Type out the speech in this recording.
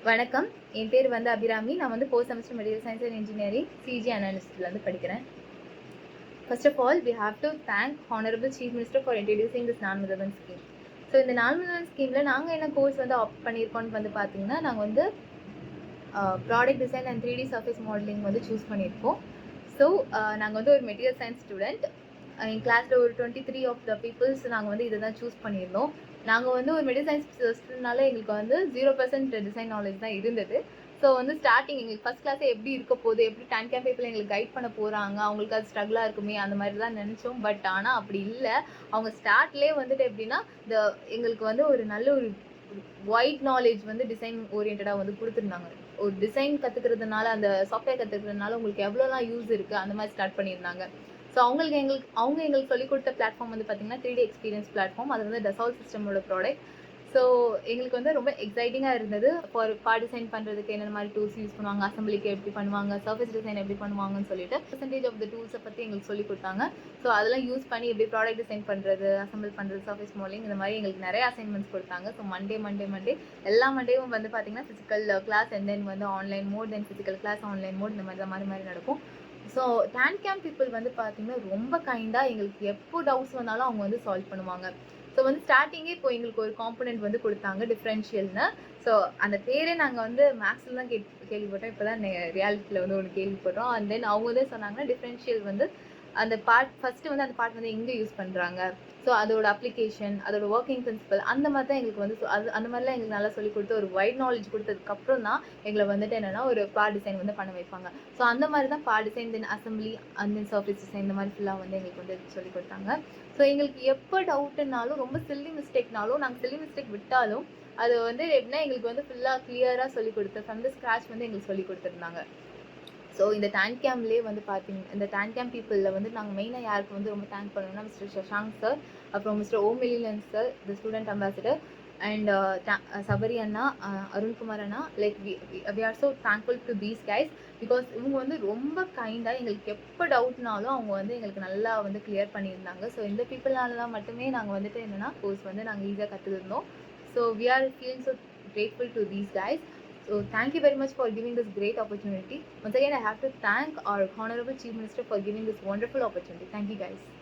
வணக்கம். என் பேர் வந்து அபிராமி. நான் வந்து 4th semester material science and engineering CG அனாலிசிஸ்ல வந்து படிக்கிறேன். First of all, we have to thank Honorable Chief Minister for introducing this non-Motherland scheme. So இந்த non-Motherland ஸ்கீம்ல நாங்கள் என்ன கோர்ஸ் வந்து ஆப்ட் பண்ணியிருக்கோம்னு வந்து பார்த்தீங்கன்னா, நாங்கள் வந்து product design and 3D surface modelling வந்து சூஸ் பண்ணியிருக்கோம். ஸோ நாங்கள் வந்து ஒரு மெட்டீரியல் சயின்ஸ் ஸ்டூடெண்ட். என் கிளாஸில் ஒரு 23 ஆஃப் த பீப்புள்ஸ் நாங்கள் வந்து இதை தான் சூஸ் பண்ணியிருந்தோம். நாங்கள் வந்து ஒரு மெட்டீரியல் சயின்ஸ் ஸ்டூடெண்ட்னால எங்களுக்கு வந்து 0% டிசைன் நாலேஜ் தான் இருந்தது. ஸோ வந்து ஸ்டார்டிங் எங்களுக்கு ஃபஸ்ட் கிளாஸே எப்படி இருக்க போகுது, எப்படி டான் கேம் பீப்புள் எங்களுக்கு கைட் பண்ண போகிறாங்க, அவங்களுக்கு அது ஸ்ட்ரகிளாக இருக்குமே அந்த மாதிரி தான் நினச்சோம். பட் ஆனால் அப்படி இல்லை. அவங்க ஸ்டார்ட்லேயே வந்துட்டு எப்படின்னா எங்களுக்கு வந்து ஒரு நல்ல ஒரு வைட் நாலேஜ் வந்து டிசைன் ஓரியன்டாக வந்து கொடுத்துருந்தாங்க. ஒரு டிசைன் கற்றுக்கிறதுனால, அந்த சாஃப்ட்வேர் கற்றுக்கிறதுனால உங்களுக்கு எவ்வளோலாம் யூஸ் இருக்குது அந்த மாதிரி ஸ்டார்ட் பண்ணியிருந்தாங்க. ஸோ அவங்க எங்களுக்கு சொல்லிக் கொடுத்த பிளாட்ஃபார்ம் வந்து பார்த்தீங்கன்னா 3D எக்ஸ்பீரியன்ஸ் பிளாட்ஃபார்ம். அது வந்து டசால்ட் சிஸ்டமோட ப்ராடக்ட். ஸோ எங்களுக்கு வந்து ரொம்ப எக்ஸைட்டிங்காக இருந்தது. ஃபார் டிசைன் பண்ணுறதுக்கு என்னென்ன மாதிரி டூல்ஸ் யூஸ் பண்ணுவாங்க, அசம்பிளிக்கு எப்படி பண்ணுவாங்க, சர்ஃபேஸ் டிசைன் எப்படி பண்ணுவாங்கன்னு சொல்லிட்டு பர்சன்டேஜ் ஆஃப் த டூல்ஸை பற்றி எங்களுக்கு சொல்லிக் கொடுத்தாங்க. ஸோ அதெல்லாம் யூஸ் பண்ணி எப்படி ப்ராடக்ட் டிசைன் பண்ணுறது, அசம்பிள் பண்ணுறது, சர்ஃபேஸ் மாடலிங் இந்த மாதிரி எங்களுக்கு நிறைய அசைன்மெண்ட்ஸ் கொடுத்தாங்க. ஸோ மண்டே எல்லா மண்டேவும் வந்து பார்த்தீங்கன்னா ஃபிசிக்கல் கிளாஸ் அண்ட் தென் வந்து online mode, then physical class, online mode இந்த மாதிரி நடக்கும். ஸோ டான் கேம் பீப்புள் வந்து பார்த்தீங்கன்னா ரொம்ப கைண்டாக எங்களுக்கு எப்போ டவுட்ஸ் வந்தாலும் அவங்க வந்து சால்வ் பண்ணுவாங்க. ஸோ வந்து ஸ்டார்டிங்கே இப்போ எங்களுக்கு ஒரு காம்பனண்ட் வந்து கொடுத்தாங்க டிஃப்ரென்ஷியல்னு. ஸோ அந்த பேரே நாங்கள் வந்து மேக்ஸில் தான் கேள்விப்பட்டோம். இப்போ தான் ரியாலிட்டியில் வந்து ஒன்று கேள்விப்பட்டோம். அண்ட் தென் அவங்க வந்து சொன்னாங்கன்னா டிஃப்ரென்ஷியல் வந்து அந்த ஃபஸ்ட்டு வந்து அந்த பார்ட் வந்து எங்கே யூஸ் பண்ணுறாங்க, ஸோ அதோட அப்ளிகேஷன், அதோட ஒர்க்கிங் பிரின்சிபல் அந்த மாதிரி தான் எங்களுக்கு வந்து அந்த மாதிரிலாம் எங்களுக்கு நல்லா சொல்லி கொடுத்து ஒரு வைட் நாலேஜ் கொடுத்ததுக்கப்புறம் தான் எங்களை வந்துட்டு என்னென்னா ஒரு பார்ட் டிசைன் வந்து பண்ண வைப்பாங்க. ஸோ அந்த மாதிரி தான் part design, then assembly and then surface design இந்த மாதிரி ஃபுல்லாக வந்து எங்களுக்கு வந்து சொல்லி கொடுத்தாங்க. ஸோ எங்களுக்கு எப்போ டவுட்டுனாலும், ரொம்ப சில்லி மிஸ்டேக்னாலும், நாங்கள் சில்லி மிஸ்டேக் விட்டாலும் அது வந்து எப்படின்னா எங்களுக்கு வந்து ஃபுல்லாக கிளியராக சொல்லி கொடுத்து ஃப்ரம் த ஸ்க்ராட்ச் வந்து எங்களுக்கு சொல்லி கொடுத்துருந்தாங்க. ஸோ இந்த டான் கேம்லேயே வந்து இந்த டான் கேம் பீப்புளில் வந்து நாங்கள் மெயினாக யாருக்கு வந்து ரொம்ப தேங்க் பண்ணணும்னா மிஸ்டர் சஷாங்க் சார், அப்புறம் மிஸ்டர் ஓமிலியன் sir, the student ambassador, and Sabari அண்ணா, அருண்குமார் அண்ணா. Like we are so thankful to these guys because இவங்க வந்து ரொம்ப கைண்டாக எங்களுக்கு எப்போ டவுட்னாலும் அவங்க வந்து எங்களுக்கு நல்லா வந்து கிளியர் பண்ணியிருந்தாங்க. ஸோ இந்த பீப்புளால தான் மட்டுமே நாங்கள் வந்துட்டு என்னென்னா கோர்ஸ் வந்து நாங்கள் ஈஸியாக கற்றுருந்தோம். So we are feeling so grateful to these guys. So thank you very much for giving this great opportunity. Once again, I have to thank our Honorable Chief Minister for giving this wonderful opportunity. Thank you guys.